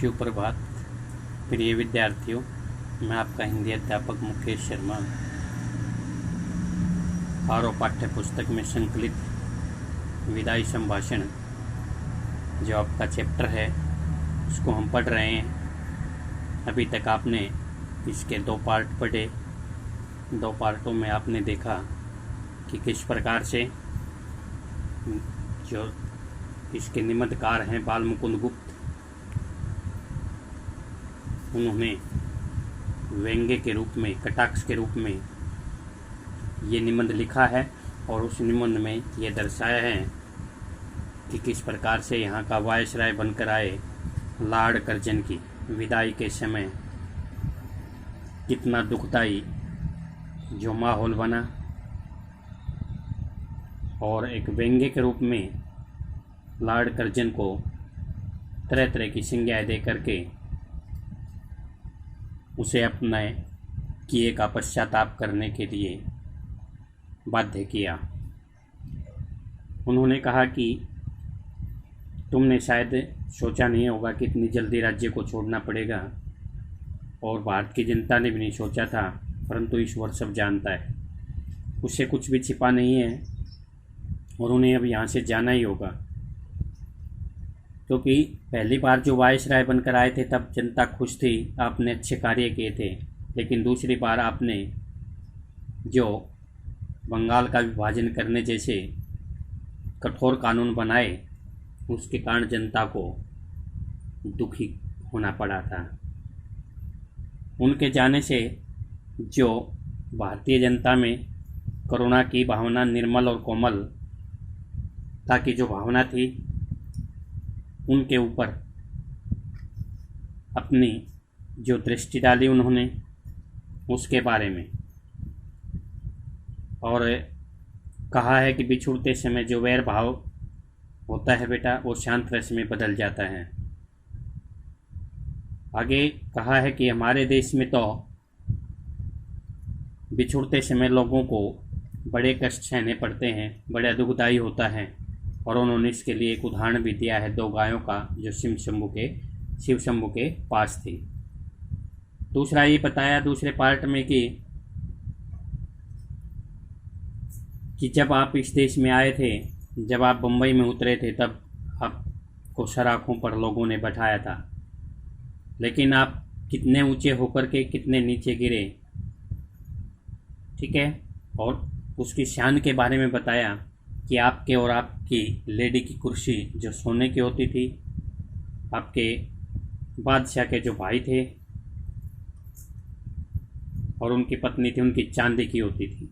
शिव प्रभात। प्रिय विद्यार्थियों, मैं आपका हिंदी अध्यापक मुकेश शर्मा। आरओ पाठ्य पुस्तक में संकलित विदाई संभाषण जो आपका चैप्टर है उसको हम पढ़ रहे हैं। अभी तक आपने इसके 2 पार्ट पढ़े। 2 पार्टों में आपने देखा कि किस प्रकार से जो इसके निबंधकार हैं बाल मुकुंद गुप्त, उन्होंने व्यंग्य के रूप में, कटाक्ष के रूप में ये निबंध लिखा है और उस निबंध में ये दर्शाया है कि किस प्रकार से यहाँ का वायसराय बनकर आए लॉर्ड कर्जन की विदाई के समय कितना दुखदाई जो माहौल बना, और एक व्यंग्य के रूप में लॉर्ड कर्जन को तरह तरह की संज्ञाएं दे करके उसे अपने किए का पश्चाताप करने के लिए बाध्य किया। उन्होंने कहा कि तुमने शायद सोचा नहीं होगा कि इतनी जल्दी राज्य को छोड़ना पड़ेगा, और भारत की जनता ने भी नहीं सोचा था, परंतु ईश्वर सब जानता है, उससे कुछ भी छिपा नहीं है और उन्हें अब यहाँ से जाना ही होगा। क्योंकि पहली बार जो वायसराय बनकर आए थे तब जनता खुश थी, आपने अच्छे कार्य किए थे, लेकिन दूसरी बार आपने जो बंगाल का विभाजन करने जैसे कठोर कानून बनाए उसके कारण जनता को दुखी होना पड़ा था। उनके जाने से जो भारतीय जनता में करुणा की भावना, निर्मल और कोमलता की जो भावना थी, उनके ऊपर अपनी जो दृष्टि डाली उन्होंने उसके बारे में, और कहा है कि बिछुड़ते समय जो वैर भाव होता है बेटा वो शांत रस में बदल जाता है। आगे कहा है कि हमारे देश में तो बिछुड़ते समय लोगों को बड़े कष्ट सहने पड़ते हैं, बड़ा दुखदायी होता है, और उन्होंने इसके लिए एक उदाहरण भी दिया है 2 गायों का जो शिव शंभू के पास थी। दूसरा ये बताया दूसरे पार्ट में कि जब आप इस देश में आए थे, जब आप बम्बई में उतरे थे, तब आपको सराखों पर लोगों ने बैठाया था, लेकिन आप कितने ऊंचे होकर के कितने नीचे गिरे, ठीक है। और उसकी शान के बारे में बताया कि आपके और आपकी लेडी की कुर्सी जो सोने की होती थी, आपके बादशाह के जो भाई थे और उनकी पत्नी थी, उनकी चांदी की होती थी।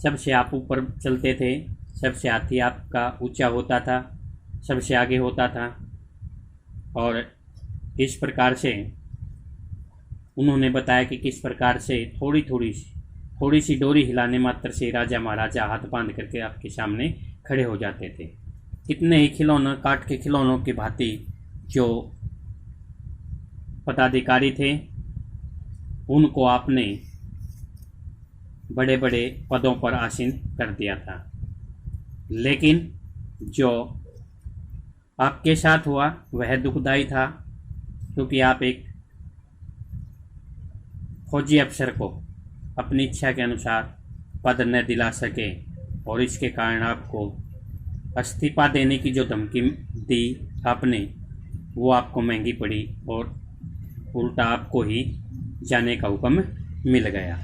सबसे आप ऊपर चलते थे, सबसे हाथी आपका ऊंचा होता था, सबसे आगे होता था, और इस प्रकार से उन्होंने बताया कि किस प्रकार से थोड़ी सी डोरी हिलाने मात्र से राजा महाराजा हाथ बांध करके आपके सामने खड़े हो जाते थे। कितने ही खिलौनों, काठ के खिलौनों की भांति जो पदाधिकारी थे उनको आपने बड़े बड़े पदों पर आसीन कर दिया था। लेकिन जो आपके साथ हुआ वह दुखदाई था, क्योंकि आप एक फौजी अफसर को अपनी इच्छा के अनुसार पद न दिला सके, और इसके कारण आपको इस्तीफा देने की जो धमकी दी आपने, वो आपको महंगी पड़ी और उल्टा आपको ही जाने का हुक्म मिल गया।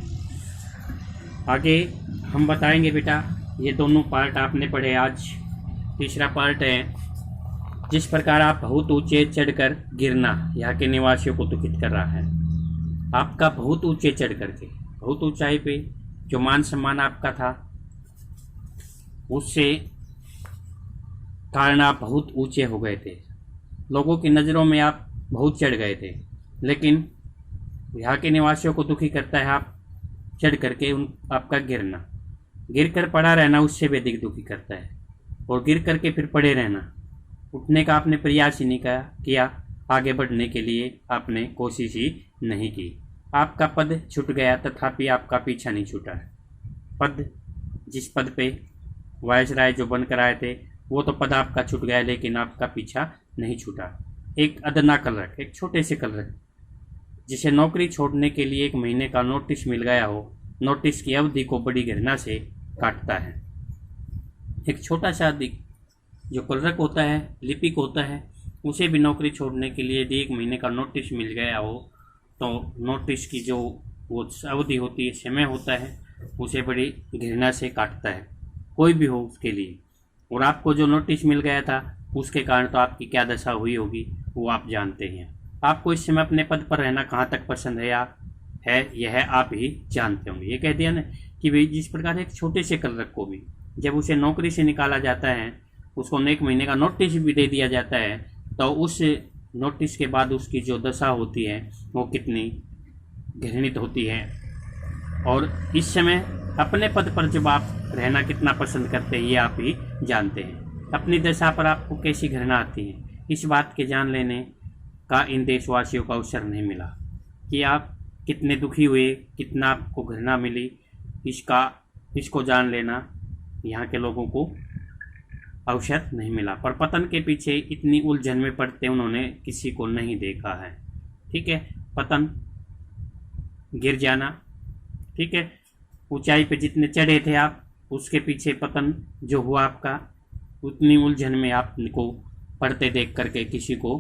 आगे हम बताएंगे बेटा, ये दोनों पार्ट आपने पढ़े आज। तीसरा पार्ट है जिस प्रकार आप बहुत ऊंचे चढ़कर गिरना यहाँ के निवासियों को दुखित कर रहा है। आपका बहुत ऊंचे चढ़ करके, बहुत ऊंचाई पे जो मान सम्मान आपका था, उससे कारण आप बहुत ऊंचे हो गए थे, लोगों की नज़रों में आप बहुत चढ़ गए थे। लेकिन यहाँ के निवासियों को दुखी करता है आप चढ़ करके आपका गिरना। गिर कर पड़ा रहना उससे भी अधिक दुखी करता है, और गिर करके फिर पड़े रहना, उठने का आपने प्रयास ही नहीं किया, आगे बढ़ने के लिए आपने कोशिश ही नहीं की। आपका पद छूट गया, तथापि आपका पीछा नहीं छूटा है। पद, जिस पद पे वायसराय जो बनकर आए थे, वो तो पद आपका छूट गया, लेकिन आपका पीछा नहीं छूटा। एक अदना क्लर्क, एक छोटे से क्लर्क जिसे नौकरी छोड़ने के लिए 1 महीने का नोटिस मिल गया हो, नोटिस की अवधि को बड़ी घृणा से काटता है। एक छोटा सा जो क्लर्क होता है, लिपिक होता है, उसे भी नौकरी छोड़ने के लिए यदि 1 महीने का नोटिस मिल गया हो तो नोटिस की जो वो अवधि होती है, समय होता है, उसे बड़ी घृणा से काटता है, कोई भी हो उसके लिए। और आपको जो नोटिस मिल गया था उसके कारण तो आपकी क्या दशा हुई होगी वो आप जानते हैं। आपको इस समय अपने पद पर रहना कहाँ तक पसंद है या है यह आप ही जानते होंगे। ये कह दिया ना कि भाई जिस प्रकार एक छोटे से क्लर्क को भी जब उसे नौकरी से निकाला जाता है, उसको 1 महीने का नोटिस भी दे दिया जाता है, तो उस नोटिस के बाद उसकी जो दशा होती है वो कितनी घृणित होती है। और इस समय अपने पद पर जब आप रहना कितना पसंद करते हैं ये आप ही जानते हैं। अपनी दशा पर आपको कैसी घृणा आती है, इस बात के जान लेने का इन देशवासियों को अवसर नहीं मिला कि आप कितने दुखी हुए, कितना आपको घृणा मिली, इसको जान लेना यहाँ के लोगों को अवसर नहीं मिला। पर पतन के पीछे इतनी उलझन में पड़ते उन्होंने किसी को नहीं देखा है। ठीक है, पतन, गिर जाना, ठीक है, ऊंचाई पे जितने चढ़े थे आप, उसके पीछे पतन जो हुआ आपका, उतनी उलझन में आपको पड़ते देख करके किसी को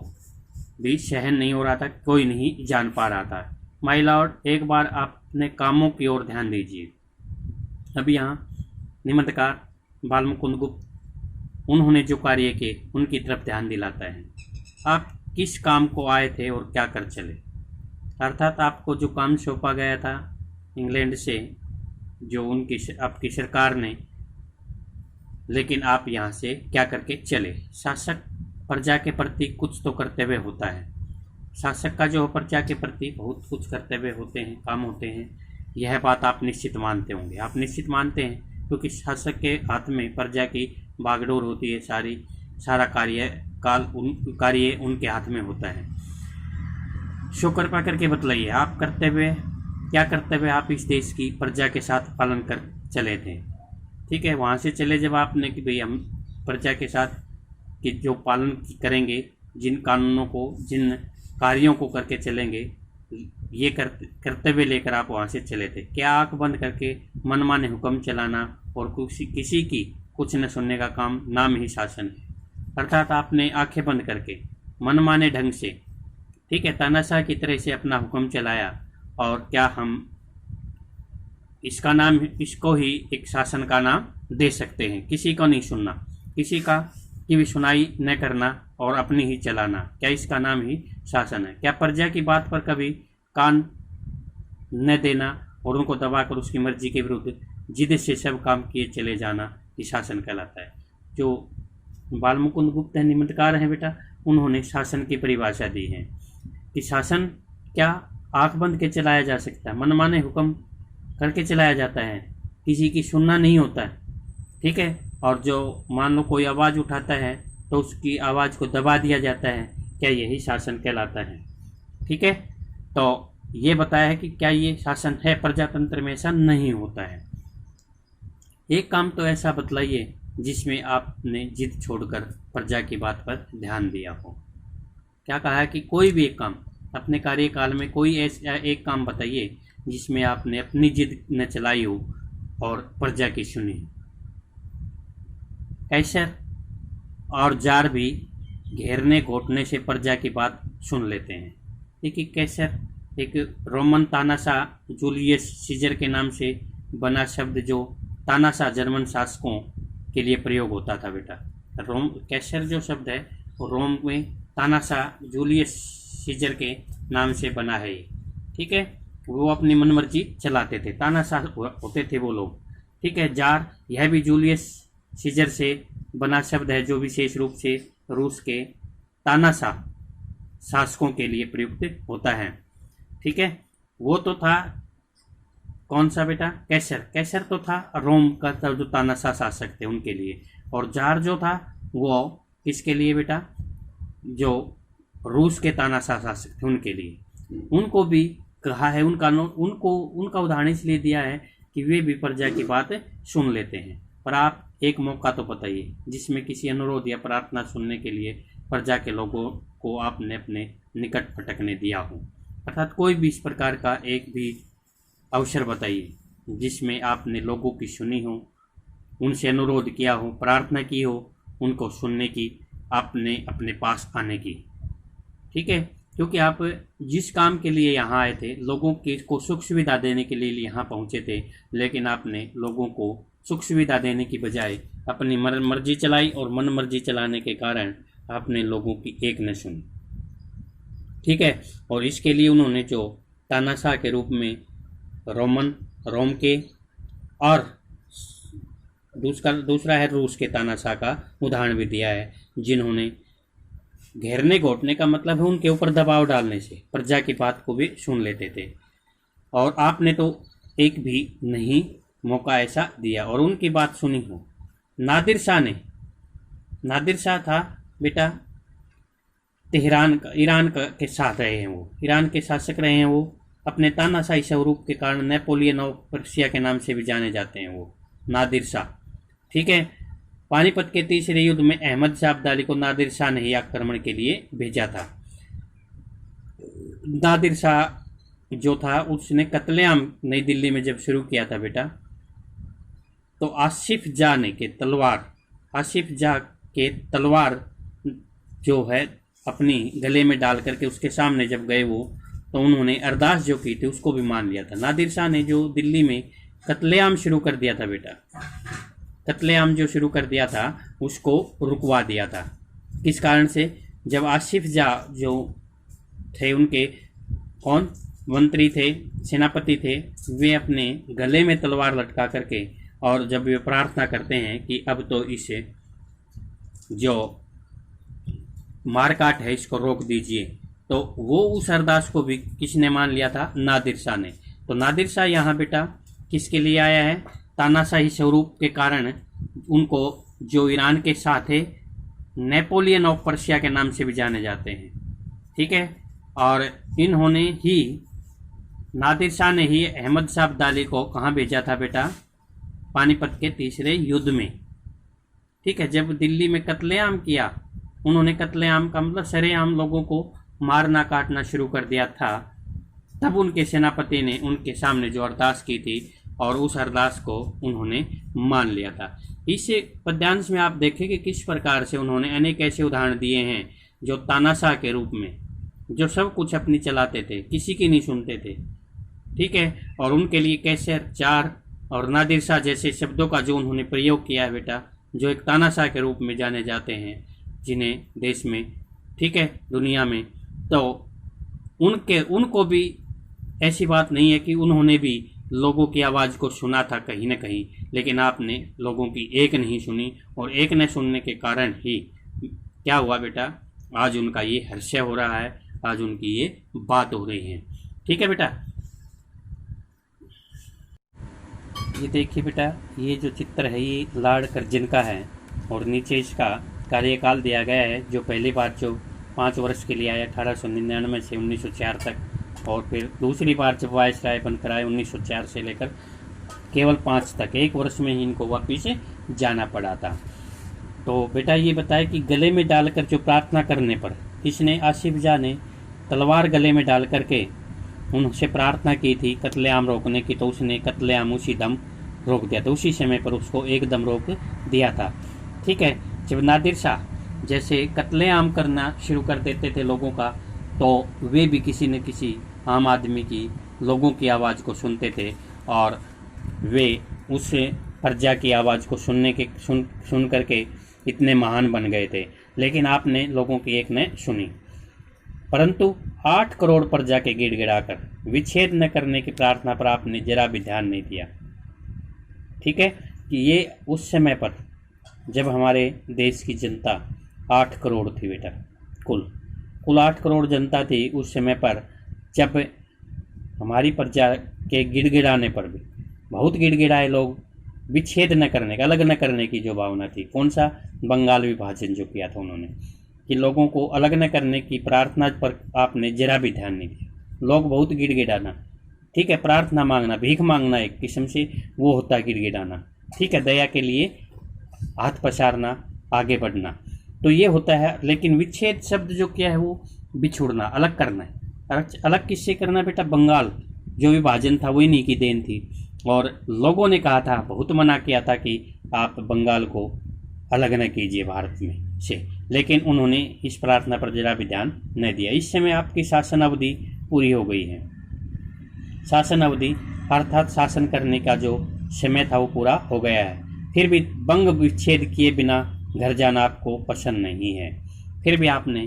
भी सहन नहीं हो रहा था, कोई नहीं जान पा रहा था। माय लॉर्ड, एक बार अपने कामों की ओर ध्यान दीजिए। अब यहाँ निमंत्रकार बालमुकुंद गुप्त उन्होंने जो कार्य किए उनकी तरफ ध्यान दिलाता है। आप किस काम को आए थे और क्या कर चले, अर्थात आपको जो काम सौंपा गया था इंग्लैंड से, जो आपकी सरकार ने, लेकिन आप यहाँ से क्या करके चले। शासक प्रजा के प्रति कुछ तो कर्तव्य होता है। शासक का जो प्रजा के प्रति बहुत कुछ कर्तव्य होते हैं, काम होते हैं, यह बात आप निश्चित मानते होंगे। आप निश्चित मानते हैं क्योंकि शासक के हाथ में प्रजा की बागडोर होती है, सारा कार्य उनके हाथ में होता है। शो कृपा करके बतलाइए, आप क्या कर्तव्य आप इस देश की प्रजा के साथ पालन कर चले थे। ठीक है, वहाँ से चले जब आपने कि भाई हम प्रजा के साथ कि जो पालन करेंगे, जिन कानूनों को, जिन कार्यों को करके चलेंगे, ये कर्तव्य लेकर आप वहाँ से चले थे। क्या आंख बंद करके मनमाने हुक्म चलाना और किसी की कुछ न सुनने का काम नाम ही शासन है। अर्थात आपने आंखें बंद करके मनमाने ढंग से, ठीक है, तानाशाह की तरह से अपना हुक्म चलाया। और क्या हम इसको ही एक शासन का नाम दे सकते हैं? किसी को नहीं सुनना, किसी की भी सुनाई न करना और अपनी ही चलाना, क्या इसका नाम ही शासन है? क्या प्रजा की बात पर कभी कान न देना और उनको दबाकर उसकी मर्जी के विरुद्ध जिद से सब काम किए चले जाना ये शासन कहलाता है? जो बालमुकुंद गुप्त है, निमंत्रकार हैं बेटा, उन्होंने शासन की परिभाषा दी है कि शासन क्या आंख बंद के चलाया जा सकता है, मनमाने हुक्म करके चलाया जाता है, किसी की सुनना नहीं होता है। ठीक है, और जो मान लो कोई आवाज़ उठाता है तो उसकी आवाज़ को दबा दिया जाता है, क्या यही शासन कहलाता है? ठीक है, तो ये बताया है कि क्या ये शासन है? प्रजातंत्र में ऐसा नहीं होता है। एक काम तो ऐसा बतलाइए जिसमें आपने जिद छोड़कर प्रजा की बात पर ध्यान दिया हो। क्या कहा है कि कोई भी एक काम अपने कार्यकाल में, कोई ऐसा एक काम बताइए जिसमें आपने अपनी जिद न चलाई हो और प्रजा की सुनी। कैसर और जार भी घेरने घोटने से प्रजा की बात सुन लेते हैं। देखिए, कैसर एक रोमन तानाशाह जूलियस सीजर के नाम से बना शब्द जो तानाशाह जर्मन शासकों के लिए प्रयोग होता था बेटा। कैसर जो शब्द है वो रोम में तानाशाह जूलियस सीजर के नाम से बना है। ठीक है, वो अपनी मनमर्जी चलाते थे, तानाशाह होते थे वो लोग। ठीक है, जार, यह भी जूलियस सीजर से बना शब्द है जो विशेष रूप से रूस के तानाशाह शासकों के लिए प्रयुक्त होता है। ठीक है, वो तो था कौन सा बेटा? कैसर तो था रोम का जो तानाशाह शासक थे उनके लिए, और जार जो था वो किसके लिए बेटा? जो रूस के तानाशाह शासक थे उनके लिए। उनको भी कहा है, उनका उदाहरण इसलिए दिया है कि वे भी प्रजा की बात सुन लेते हैं। पर आप एक मौका तो बताइए जिसमें किसी अनुरोध या प्रार्थना सुनने के लिए प्रजा के लोगों को आपने अपने निकट फटकने दिया हो। अर्थात कोई भी इस प्रकार का एक भी अवसर बताइए जिसमें आपने लोगों की सुनी हो, उनसे अनुरोध किया हो, प्रार्थना की हो, उनको सुनने की, आपने अपने पास आने की। ठीक है, क्योंकि आप जिस काम के लिए यहाँ आए थे, लोगों के को सुख सुविधा देने के लिए यहाँ पहुँचे थे, लेकिन आपने लोगों को सुख सुविधा देने की बजाय अपनी मर्जी चलाई और मन मर्जी चलाने के कारण आपने लोगों की एक न सुनी। ठीक है, और इसके लिए उन्होंने जो तानाशाह के रूप में रोम के और दूसरा है रूस के तानाशाह का उदाहरण भी दिया है, जिन्होंने घेरने घोटने का मतलब है उनके ऊपर दबाव डालने से प्रजा की बात को भी सुन लेते थे। और आपने तो एक भी नहीं मौका ऐसा दिया और उनकी बात सुनी हो। नादिर शाह था बेटा तेहरान का, ईरान के साथ रहे हैं, वो ईरान के शासक रहे हैं। वो अपने तानाशाही स्वरूप के कारण नेपोलियन ऑफ पर्शिया के नाम से भी जाने जाते हैं, वो नादिर शाह। ठीक है, पानीपत के तीसरे युद्ध में अहमद शाह अब्दाली को नादिर शाह ने ही आक्रमण के लिए भेजा था। नादिर शाह जो था उसने कत्लेआम नई दिल्ली में जब शुरू किया था बेटा, तो आसिफ जाह के तलवार जो है अपनी गले में डाल करके उसके सामने जब गए वो, तो उन्होंने अरदास जो की थी उसको भी मान लिया था। नादिर शाह ने जो दिल्ली में कत्लेआम शुरू कर दिया था बेटा, कत्लेआम जो शुरू कर दिया था उसको रुकवा दिया था। किस कारण से? जब आसिफ जाह जो थे, उनके कौन मंत्री थे, सेनापति थे, वे अपने गले में तलवार लटका करके और जब वे प्रार्थना करते हैं कि अब तो इसे जो मारकाट है इसको रोक दीजिए, तो वो उस अरदास को भी किसने मान लिया था? नादिर शाह ने। तो नादिर शाह यहाँ बेटा किसके लिए आया है? तानाशाही स्वरूप के कारण उनको जो ईरान के साथ थे, नेपोलियन ऑफ पर्शिया के नाम से भी जाने जाते हैं। ठीक है, और इन्होंने ही, नादिर शाह ने ही अहमद शाह अब्दाली को कहाँ भेजा था बेटा? पानीपत के तीसरे युद्ध में। ठीक है, जब दिल्ली में कत्लेआम किया, उन्होंने कत्लेआम का मतलब सरेआम लोगों को मारना काटना शुरू कर दिया था, तब उनके सेनापति ने उनके सामने जो अरदास की थी और उस अरदास को उन्होंने मान लिया था। इस पद्यांश में आप देखें कि किस प्रकार से उन्होंने अनेक ऐसे उदाहरण दिए हैं जो तानाशाह के रूप में, जो सब कुछ अपनी चलाते थे, किसी की नहीं सुनते थे। ठीक है, और उनके लिए कैसे चार और नादिर शाह जैसे शब्दों का जो उन्होंने प्रयोग किया है बेटा, जो एक तानाशाह के रूप में जाने जाते हैं जिन्हें देश में, ठीक है, दुनिया में, तो उनको भी ऐसी बात नहीं है कि उन्होंने भी लोगों की आवाज़ को सुना था कहीं ना कहीं, लेकिन आपने लोगों की एक नहीं सुनी, और एक न सुनने के कारण ही क्या हुआ बेटा? आज उनका ये हर्ष हो रहा है, आज उनकी ये बात हो रही है। ठीक है बेटा, ये देखिए बेटा, ये जो चित्र है ये लॉर्ड कर्जन का है और नीचे इसका कार्यकाल दिया गया है, जो पहली बार जो 5 वर्ष के लिए आया 1899 से 1904 तक, और फिर दूसरी बार जब वायसराय बनकर आए 1904 से लेकर केवल 5 तक, 1 वर्ष में ही इनको वापिस जाना पड़ा था। तो बेटा ये बताए कि गले में डालकर जो प्रार्थना करने पर किसने? आसिफ जाह ने तलवार गले में डाल करके उनसे प्रार्थना की थी कत्लेआम रोकने की, तो उसने कत्लेआम उसी दम रोक दिया था, उसी समय पर उसको एकदम रोक दिया था। ठीक है, जब नादिर शाह जैसे कत्लेआम करना शुरू कर देते थे लोगों का, तो वे भी किसी न किसी आम आदमी की, लोगों की आवाज़ को सुनते थे और वे उस प्रजा की आवाज़ को सुन करके इतने महान बन गए थे। लेकिन आपने लोगों की एक ने सुनी, परंतु 8 करोड़ प्रजा के गिड़गिड़ाकर विच्छेद न करने की प्रार्थना पर आपने जरा भी ध्यान नहीं दिया। ठीक है, कि ये उस समय पर जब हमारे देश की जनता 8 करोड़ थी बेटा, कुल 8 करोड़ जनता थी उस समय पर, जब हमारी प्रजा के गिड़गिड़ाने पर भी बहुत गिड़गिड़ाए लोग, विच्छेद न करने का, अलग न करने की जो भावना थी। कौन सा? बंगाल विभाजन जो किया था उन्होंने, कि लोगों को अलग न करने की प्रार्थना पर आपने जरा भी ध्यान नहीं दिया। लोग बहुत गिड़गिड़ाना, ठीक है, प्रार्थना मांगना, भीख मांगना एक किस्म से वो होता है गिड़गिड़ाना। ठीक है, दया के लिए हाथ पसारना, आगे बढ़ना, तो ये होता है। लेकिन विच्छेद शब्द जो क्या है वो बिछुड़ना, अलग करना है। अलग किससे करना बेटा? बंगाल जो विभाजन था वो इन्हीं की देन थी। और लोगों ने कहा था, बहुत मना किया था कि आप बंगाल को अलग न कीजिए भारत में से, लेकिन उन्होंने इस प्रार्थना पर जरा भी ध्यान न दिया। इस समय आपकी शासन अवधि पूरी हो गई है। शासन अवधि अर्थात शासन करने का जो समय था वो पूरा हो गया है। फिर भी बंग विच्छेद किए बिना घर जाना आपको पसंद नहीं है। फिर भी आपने,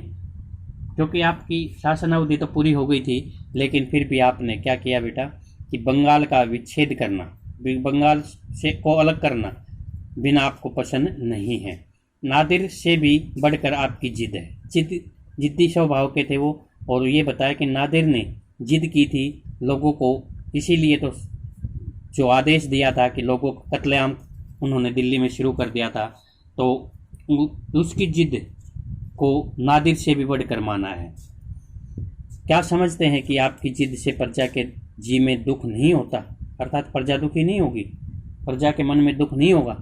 क्योंकि आपकी शासन अवधि तो पूरी हो गई थी, लेकिन फिर भी आपने क्या किया बेटा कि बंगाल का विच्छेद करना, बंगाल से को अलग करना बिना आपको पसंद नहीं है। नादिर से भी बढ़कर आपकी जिद है। जिद्दी स्वभाव के थे वो। और ये बताया कि नादिर ने जिद की थी लोगों को, इसीलिए तो जो आदेश दिया था कि लोगों को कत्लेआम उन्होंने दिल्ली में शुरू कर दिया था, तो उसकी जिद को नादिर से भी बढ़कर माना है। क्या समझते हैं कि आपकी जिद से प्रजा के जी में दुख नहीं होता, अर्थात प्रजा दुखी नहीं होगी, प्रजा के मन में दुख नहीं होगा?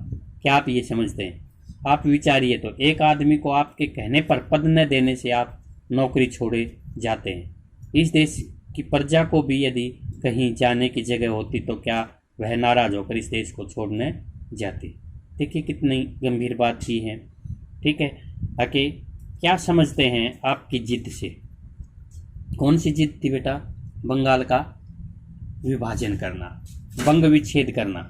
क्या आप ये समझते हैं? आप विचारिए तो, एक आदमी को आपके कहने पर पद न देने से आप नौकरी छोड़े जाते हैं। इस देश की प्रजा को भी यदि कहीं जाने की जगह होती तो क्या वह नाराज होकर इस देश को छोड़ने जाती? देखिए कितनी गंभीर बात की है। ठीक है, आके क्या समझते हैं आपकी जिद से? कौन सी जिद थी बेटा? बंगाल का विभाजन करना, बंग विच्छेद करना।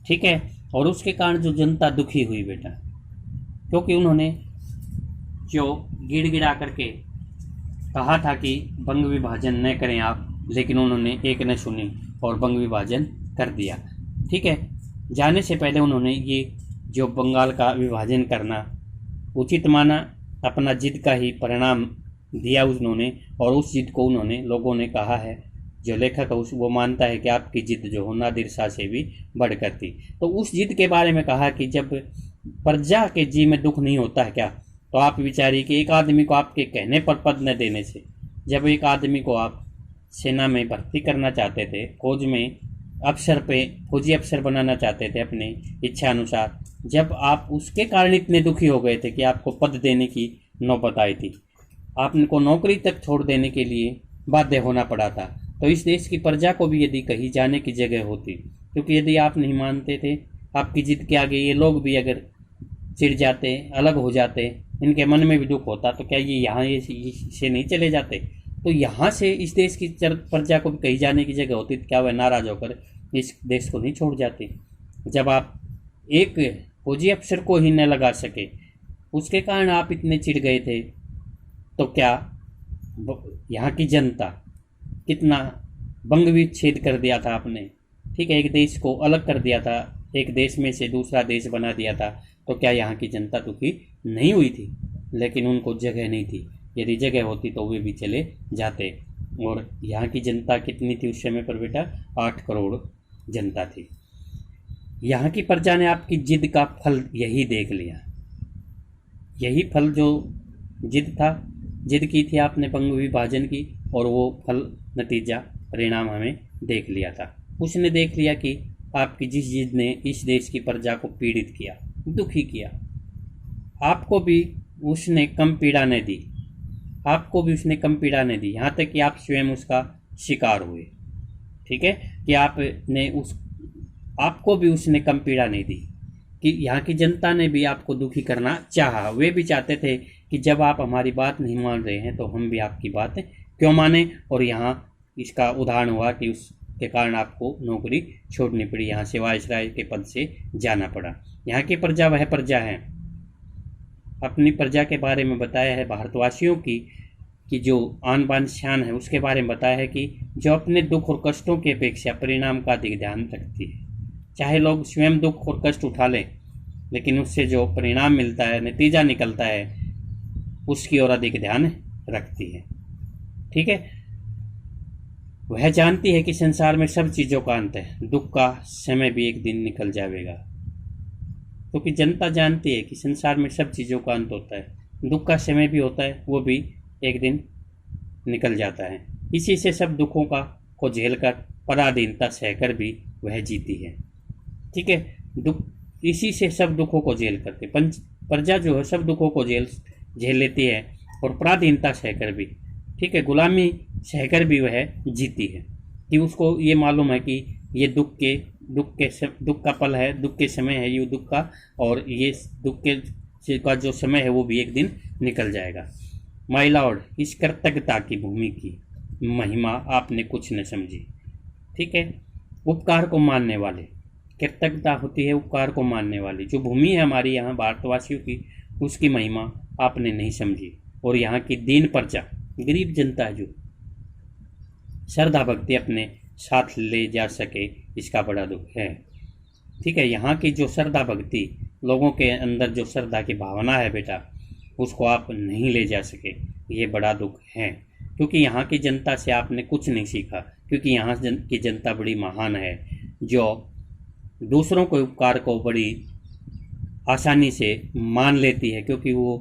ठीक है, और उसके कारण जो जनता दुखी हुई बेटा, क्योंकि उन्होंने जो गिड़गिड़ा करके कहा था कि बंग विभाजन न करें आप, लेकिन उन्होंने एक न सुनी और बंग विभाजन कर दिया। ठीक है, जाने से पहले उन्होंने ये जो बंगाल का विभाजन करना उचित माना, अपना जिद का ही परिणाम दिया उन्होंने। और उस जिद को उन्होंने, लोगों ने कहा है, जो लेखक है वो मानता है कि आपकी जिद जो हो नादिर शाह से भी बढ़कर थी। तो उस जिद के बारे में कहा कि जब प्रजा के जी में दुख नहीं होता है क्या? तो आप विचारिए कि एक आदमी को आपके कहने पर पद न देने से, जब एक आदमी को आप सेना में भर्ती करना चाहते थे, फौज में अफसर पे फौजी अफसर बनाना चाहते थे अपने इच्छा अनुसार, जब आप उसके कारण इतने दुखी हो गए थे कि आपको पद देने की नौबत आई थी, आपको नौकरी तक छोड़ देने के लिए बाध्य होना पड़ा था, तो इस देश की प्रजा को भी यदि कहीं जाने की जगह होती, क्योंकि यदि आप नहीं मानते थे आपकी जिद के आगे, ये लोग भी अगर चिढ़ जाते, अलग हो जाते, इनके मन में भी दुख होता, तो क्या ये यहाँ से नहीं चले जाते? तो यहाँ से इस देश की प्रजा को भी कहीं जाने की जगह होती तो क्या वह नाराज होकर इस देश को नहीं छोड़ जाती? जब आप एक फौजी अफसर को ही न लगा सके, उसके कारण आप इतने चिढ़ गए थे, तो क्या यहाँ की जनता, कितना बंग विच्छेद कर दिया था आपने। ठीक है, एक देश को अलग कर दिया था, एक देश में से दूसरा देश बना दिया था, तो क्या यहाँ की जनता दुखी नहीं हुई थी? लेकिन उनको जगह नहीं थी। यदि जगह होती तो वे भी चले जाते। और यहाँ की जनता कितनी थी उस समय पर बेटा? 8 करोड़ जनता थी। यहाँ की प्रजा ने आपकी जिद का फल यही देख लिया। यही फल जो जिद था, जिद की थी आपने बंग विभाजन की, और वो फल, नतीजा, परिणाम हमें देख लिया था। उसने देख लिया कि आपकी जिस जिद ने इस देश की प्रजा को पीड़ित किया, दुखी किया, आपको भी उसने कम पीड़ा न दी, आपको भी उसने कम पीड़ा न दी, यहाँ तक कि आप स्वयं उसका शिकार हुए। ठीक है, कि आपको भी उसने कम पीड़ा नहीं दी, कि यहाँ की जनता ने भी आपको दुखी करना चाहा। वे भी चाहते थे कि जब आप हमारी बात नहीं मान रहे हैं तो हम भी आपकी बात क्यों माने। और यहाँ इसका उदाहरण हुआ कि उसके कारण आपको नौकरी छोड़नी पड़ी, यहाँ से वायसराय के पद से जाना पड़ा। यहाँ की प्रजा वह प्रजा है, अपनी प्रजा के बारे में बताया है, भारतवासियों की जो आन बान शान है उसके बारे में बताया है कि जो अपने दुख और कष्टों की अपेक्षा परिणाम का अधिक ध्यान रखती है। चाहे लोग स्वयं दुख और कष्ट उठा लें, लेकिन उससे जो परिणाम मिलता है, नतीजा निकलता है, उसकी ओर अधिक ध्यान रखती है। ठीक है, वह जानती है कि संसार में सब चीज़ों का अंत है, दुख का समय भी एक दिन निकल जाएगा। क्योंकि जनता जानती है कि संसार में सब चीज़ों का अंत होता है, दुख का समय भी होता है, वो भी एक दिन निकल जाता है। इसी से सब दुखों को झेलकर, पराधीनता सहकर भी वह जीती है। ठीक है, दुख, इसी से सब दुखों को झेल करके प्रजा जो है सब दुखों को झेल लेती है और पराधीनता सहकर भी, ठीक है, गुलामी सहकर भी वह जीती है, कि उसको ये मालूम है कि ये दुख का पल है, दुख के समय है ये दुख का, और ये दुख का जो समय है वो भी एक दिन निकल जाएगा। माय लॉर्ड, इस कृतज्ञता की भूमि की महिमा आपने कुछ न समझी, ठीक है। उपकार को मानने वाले, कृतज्ञता होती है उपकार को मानने वाली। जो भूमि है हमारी यहाँ भारतवासियों की, उसकी महिमा आपने नहीं समझी, और यहाँ की दीन प्रजा, गरीब जनता जो श्रद्धा भक्ति अपने साथ ले जा सके, इसका बड़ा दुख है, ठीक है। यहाँ की जो श्रद्धा भक्ति, लोगों के अंदर जो श्रद्धा की भावना है बेटा, उसको आप नहीं ले जा सके, ये बड़ा दुख है। क्योंकि यहाँ की जनता से आपने कुछ नहीं सीखा, क्योंकि यहाँ की जनता बड़ी महान है, जो दूसरों के उपकार को बड़ी आसानी से मान लेती है, क्योंकि वो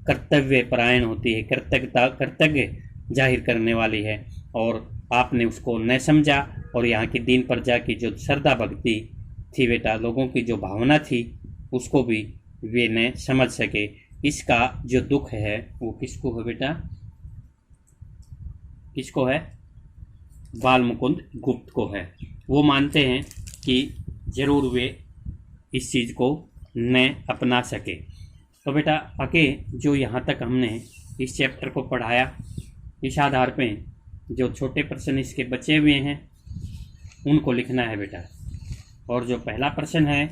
कर्तव्य परायण होती है, कर्तव्य जाहिर करने वाली है, और आपने उसको न समझा। और यहाँ की दीन प्रजा की जो श्रद्धा भक्ति थी बेटा, लोगों की जो भावना थी, उसको भी वे न समझ सके। इसका जो दुख है वो किसको है बेटा, किसको है? बाल मुकुंद गुप्त को है। वो मानते हैं कि जरूर वे इस चीज़ को न अपना सके। तो बेटा आगे जो यहाँ तक हमने इस चैप्टर को पढ़ाया, इस आधार पे जो छोटे प्रश्न इसके बचे हुए हैं उनको लिखना है बेटा। और जो पहला प्रश्न है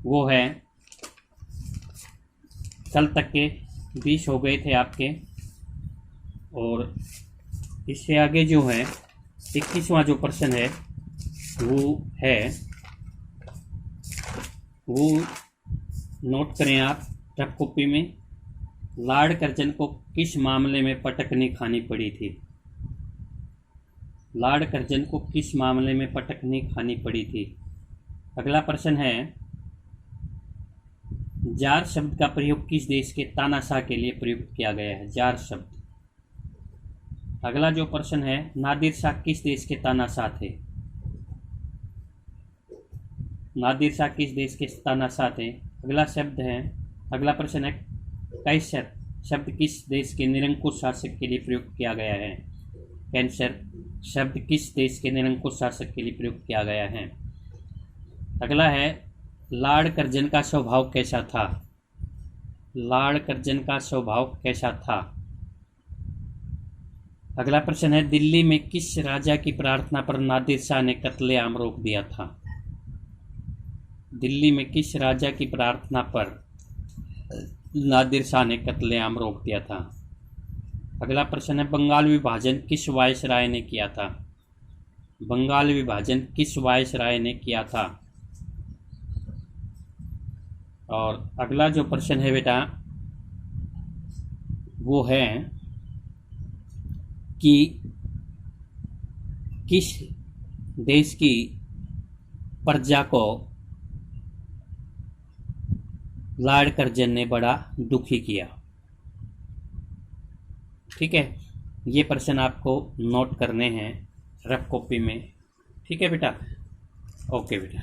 वो है, कल तक के 20 हो गए थे आपके, और इससे आगे जो है 21वां जो प्रश्न है वो नोट करें आप रफ कॉपी में। लॉर्ड कर्जन को किस मामले में पटकनी खानी पड़ी थी? लॉर्ड कर्जन को किस मामले में पटकनी खानी पड़ी थी? अगला प्रश्न है, जार शब्द का प्रयोग किस देश के तानाशाह के लिए प्रयुक्त किया गया है? जार शब्द। अगला जो प्रश्न है, नादिर शाह किस देश के तानाशाह थे? नादिर शाह किस देश के तानाशाह थे? अगला प्रश्न है, कैसर शब्द किस देश के निरंकुश शासक के लिए प्रयुक्त किया गया है? कैंसर शब्द किस देश के निरंकुश शासक के लिए प्रयुक्त किया गया है? अगला है, लॉर्ड कर्जन का स्वभाव कैसा था? लॉर्ड कर्जन का स्वभाव कैसा था? अगला प्रश्न है, दिल्ली में किस राजा की प्रार्थना पर नादिर शाह ने कत्लेआम रोक दिया था? दिल्ली में किस राजा की प्रार्थना पर नादिर शाह ने कत्लेआम रोक दिया था? अगला प्रश्न है, बंगाल विभाजन किस वायसराय ने किया था? बंगाल विभाजन किस वायसराय ने किया था? और अगला जो प्रश्न है बेटा वो है कि किस देश की प्रजा को लॉर्ड कर्जन ने बड़ा दुखी किया? ठीक है, ये प्रश्न आपको नोट करने हैं रफ कॉपी में, ठीक है बेटा। ओके बेटा।